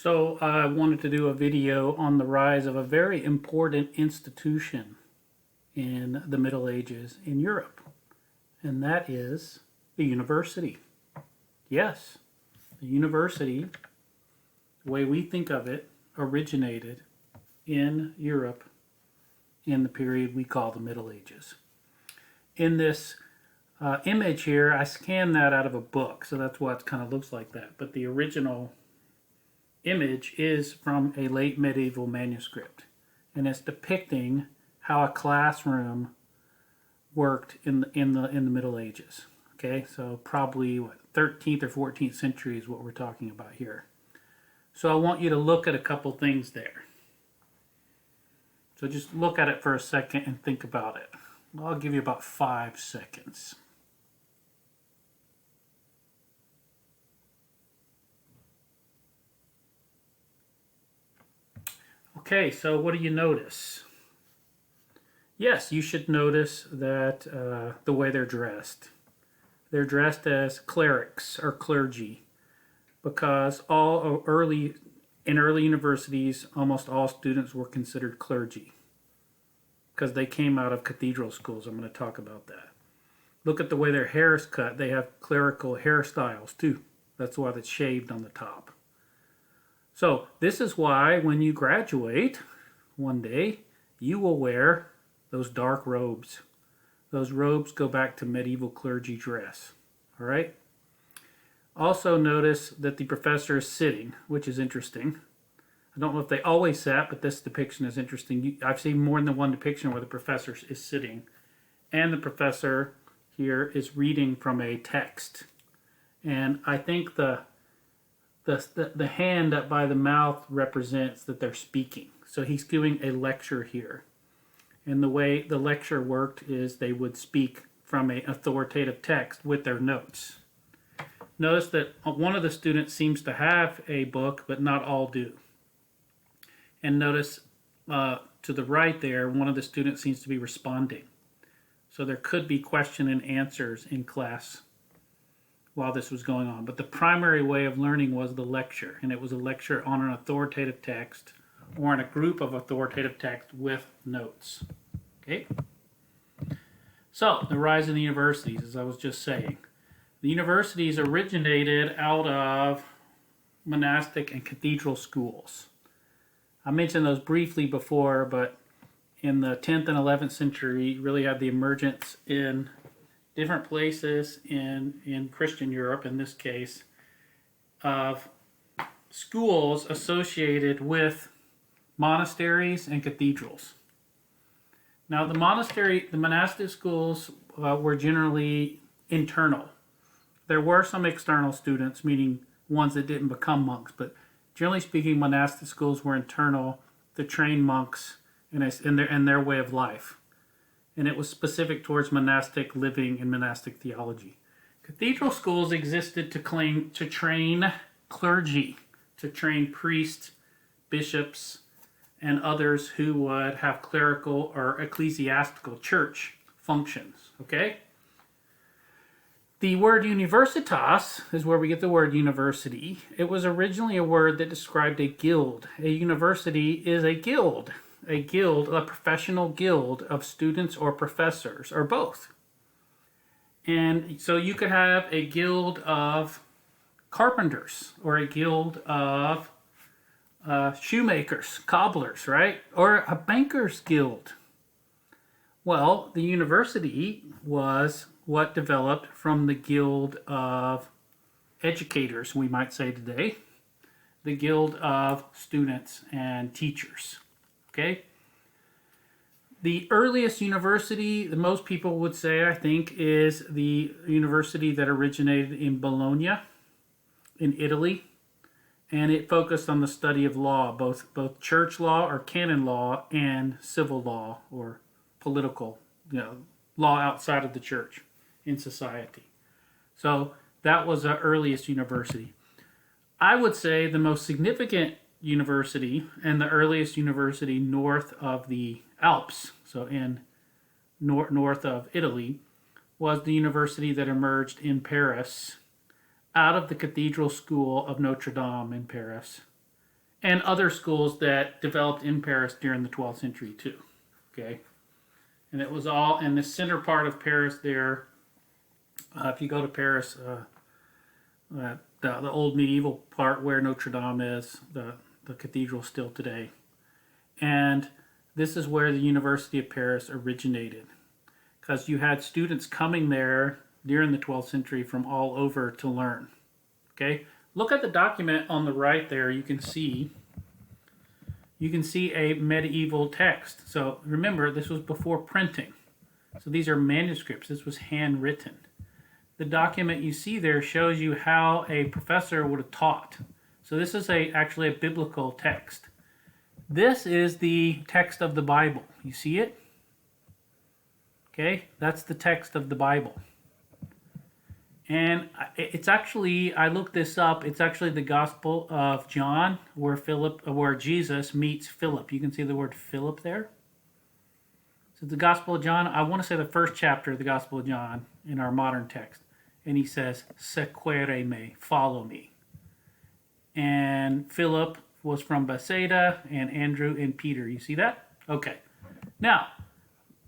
So I wanted to do a video on the rise of a very important institution in the Middle Ages in Europe, and that is the university. Yes, the university, the way we think of it, originated in Europe in the period we call the Middle Ages. In this image here, I scanned that out of a book, so that's why it kind of looks like that, but the original image is from a late medieval manuscript, and it's depicting how a classroom worked in the Middle Ages. Okay, so probably what, 13th or 14th century is what we're talking about here. So I want you to look at a couple things there. So just look at it for a second and think about it. I'll give you about 5 seconds. Okay, so what do you notice? Yes, you should notice that the way they're dressed. They're dressed as clerics or clergy, because in early universities, almost all students were considered clergy because they came out of cathedral schools. I'm going to talk about that. Look at the way their hair is cut. They have clerical hairstyles too. That's why it's shaved on the top. So this is why when you graduate one day, you will wear those dark robes. Those robes go back to medieval clergy dress. All right? Also notice that the professor is sitting, which is interesting. I don't know if they always sat, but this depiction is interesting. I've seen more than one depiction where the professor is sitting, and the professor here is reading from a text. And I think the hand up by the mouth represents that they're speaking. So he's giving a lecture here. And the way the lecture worked is they would speak from an authoritative text with their notes. Notice that one of the students seems to have a book, but not all do. And notice to the right there, one of the students seems to be responding. So there could be question and answers in class while this was going on. But the primary way of learning was the lecture, and it was a lecture on an authoritative text or in a group of authoritative text with notes. Okay? So, the rise of the universities, as I was just saying. The universities originated out of monastic and cathedral schools. I mentioned those briefly before, but in the 10th and 11th century, you really had the emergence in different places in Christian Europe, in this case, of schools associated with monasteries and cathedrals. Now, the monastic schools were generally internal. There were some external students, meaning ones that didn't become monks, but generally speaking, monastic schools were internal to train monks in their way of life. And it was specific towards monastic living and monastic theology. Cathedral schools existed to train clergy, to train priests, bishops, and others who would have clerical or ecclesiastical church functions. Okay? The word universitas is where we get the word university. It was originally a word that described a guild. A university is a guild, a professional guild of students or professors, or both. And so you could have a guild of carpenters, or a guild of shoemakers, cobblers, right? Or a bankers guild. Well, the university was what developed from the guild of educators, we might say today, the guild of students and teachers. Okay? The earliest university that most people would say, I think, is the university that originated in Bologna, in Italy. And it focused on the study of law, both church law or canon law and civil law or political, law outside of the church in society. So that was the earliest university. I would say the most significant university and the earliest university north of the Alps, so in north of Italy, was the university that emerged in Paris out of the Cathedral School of Notre Dame in Paris and other schools that developed in Paris during the 12th century too. Okay, and it was all in the center part of Paris there. If you go to Paris, the old medieval part where Notre Dame is, the cathedral still today. And this is where the University of Paris originated, because you had students coming there during the 12th century from all over to learn. Okay, look at the document on the right there. You can see a medieval text. So remember, this was before printing. So these are manuscripts. This was handwritten. The document you see there shows you how a professor would have taught. So this is actually a biblical text. This is the text of the Bible. You see it? Okay, that's the text of the Bible. And it's actually, I looked this up, it's actually the Gospel of John where Jesus meets Philip. You can see the word Philip there. So the Gospel of John, I want to say the first chapter of the Gospel of John in our modern text. And he says, "Sequere me," follow me. And Philip was from Bethsaida, and Andrew and Peter. You see that? Okay. Now,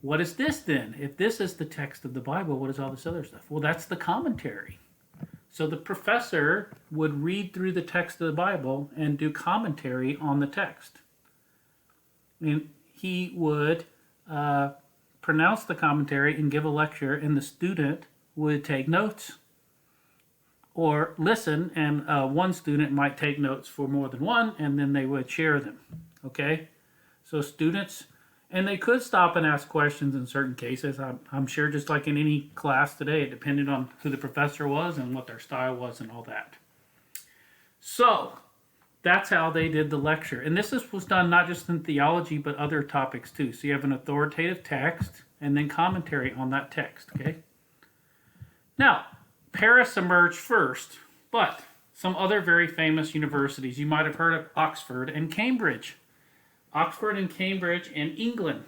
what is this then? If this is the text of the Bible, what is all this other stuff? Well, that's the commentary. So the professor would read through the text of the Bible and do commentary on the text. And he would pronounce the commentary and give a lecture, and the student would take notes or listen, and one student might take notes for more than one, and then they would share them. Okay? So students, and they could stop and ask questions in certain cases. I'm sure just like in any class today, it depended on who the professor was and what their style was and all that. So that's how they did the lecture. And this was done not just in theology, but other topics too. So you have an authoritative text and then commentary on that text, okay? Now, Paris emerged first, but some other very famous universities, you might have heard of Oxford and Cambridge. Oxford and Cambridge in England.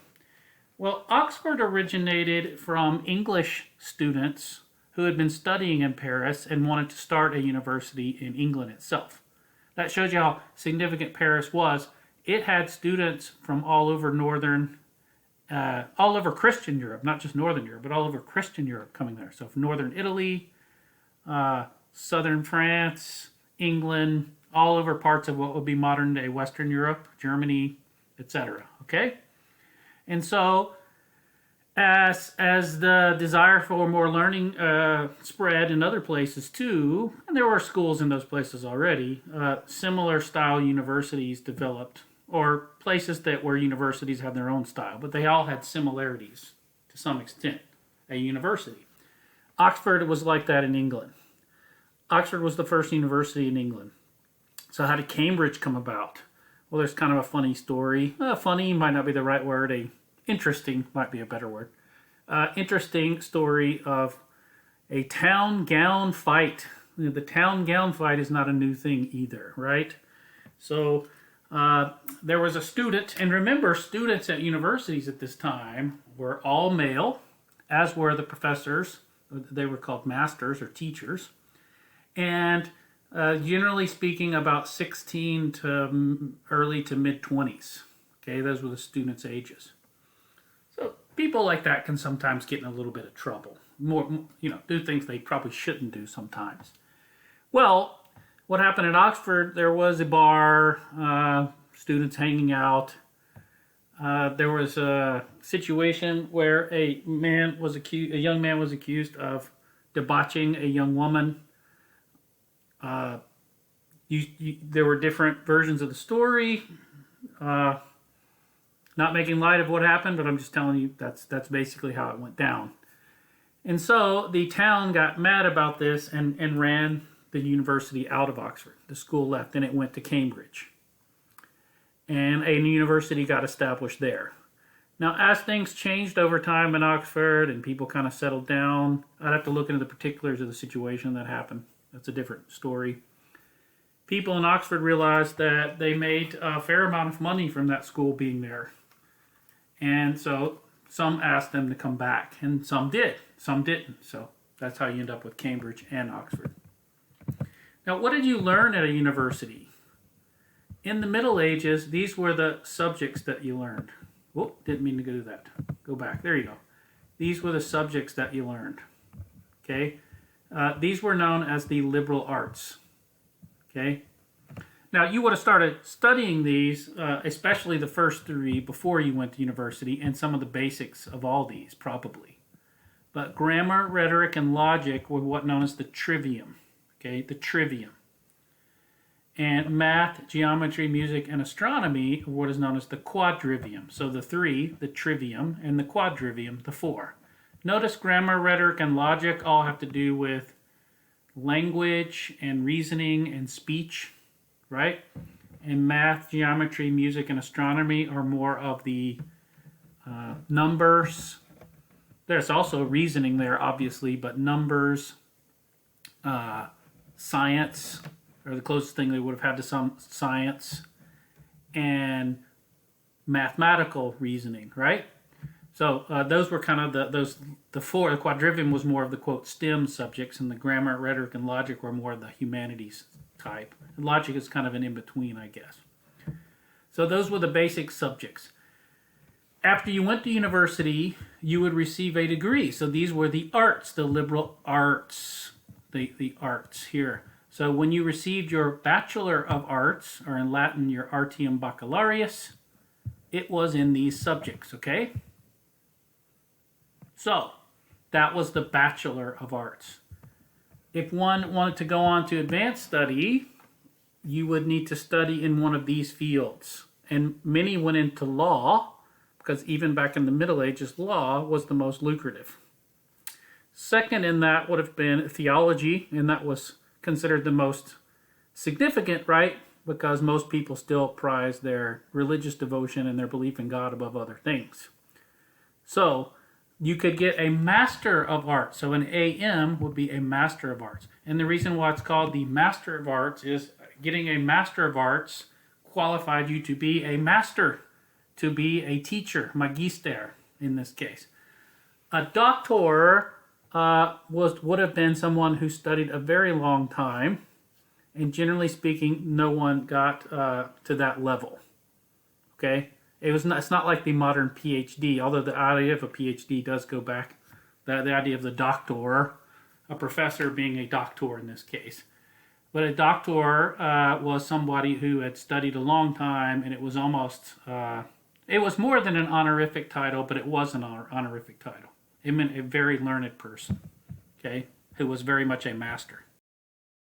Well, Oxford originated from English students who had been studying in Paris and wanted to start a university in England itself. That shows you how significant Paris was. It had students from all over all over Christian Europe, not just Northern Europe, but all over Christian Europe coming there. So from Northern Italy, Southern France, England, all over parts of what would be modern day Western Europe, Germany, etc. Okay? And so as the desire for more learning spread in other places too, and there were schools in those places already, similar style universities developed, or places where universities have their own style, but they all had similarities to some extent. A university. Oxford was like that in England. Oxford was the first university in England. So how did Cambridge come about? Well, there's kind of a funny story. Funny might not be the right word. Interesting might be a better word. Interesting story of a town gown fight. The town gown fight is not a new thing either, right? So there was a student, and remember, students at universities at this time were all male, as were the professors. They were called masters or teachers. And generally speaking, about 16 to early to mid-20s. Okay, those were the students' ages. So people like that can sometimes get in a little bit of trouble. Do things they probably shouldn't do sometimes. Well, what happened at Oxford, there was a bar, students hanging out. There was a situation where a young man was accused of debauching a young woman. There were different versions of the story. Not making light of what happened, but I'm just telling you that's basically how it went down. And so the town got mad about this and ran the university out of Oxford. The school left and it went to Cambridge. And a university got established there. Now, as things changed over time in Oxford and people kind of settled down, I'd have to look into the particulars of the situation that happened. That's a different story. People in Oxford realized that they made a fair amount of money from that school being there. And so some asked them to come back, and some did. Some didn't. So that's how you end up with Cambridge and Oxford. Now, what did you learn at a university? in the Middle Ages, these were the subjects that you learned. Whoop, didn't mean to do that. Go back. There you go. These were the subjects that you learned. Okay? These were known as the liberal arts. Okay? Now, you would have started studying these, especially the first three, before you went to university, and some of the basics of all these, probably. But grammar, rhetoric, and logic were what known as the trivium. Okay? The trivium. And math, geometry, music, and astronomy are what is known as the quadrivium. So the three, the trivium, and the quadrivium, the four. Notice grammar, rhetoric, and logic all have to do with language and reasoning and speech, right? And math, geometry, music, and astronomy are more of the numbers. There's also reasoning there, obviously, but numbers, science, or the closest thing they would have had to some science, and mathematical reasoning, right? So those were kind of the four. The quadrivium was more of the, quote, STEM subjects, and the grammar, rhetoric, and logic were more of the humanities type. And logic is kind of an in-between, I guess. So those were the basic subjects. After you went to university, you would receive a degree. So these were the arts, the liberal arts, the arts here. So when you received your Bachelor of Arts, or in Latin, your Artium Baccalaureus, it was in these subjects, okay? So that was the Bachelor of Arts. If one wanted to go on to advanced study, you would need to study in one of these fields. And many went into law, because even back in the Middle Ages, law was the most lucrative. Second in that would have been theology, and that was considered the most significant, right? Because most people still prize their religious devotion and their belief in God above other things. So you could get a Master of Arts. So an AM would be a Master of Arts. And the reason why it's called the Master of Arts is getting a Master of Arts qualified you to be a master, to be a teacher, magister in this case. A doctor would have been someone who studied a very long time, and generally speaking, no one got to that level. Okay, it's not like the modern PhD, although the idea of a PhD does go back. The idea of the doctor, a professor being a doctor in this case, but a doctor was somebody who had studied a long time, and it was almost it was more than an honorific title, but it was an honorific title. It meant a very learned person, okay, who was very much a master.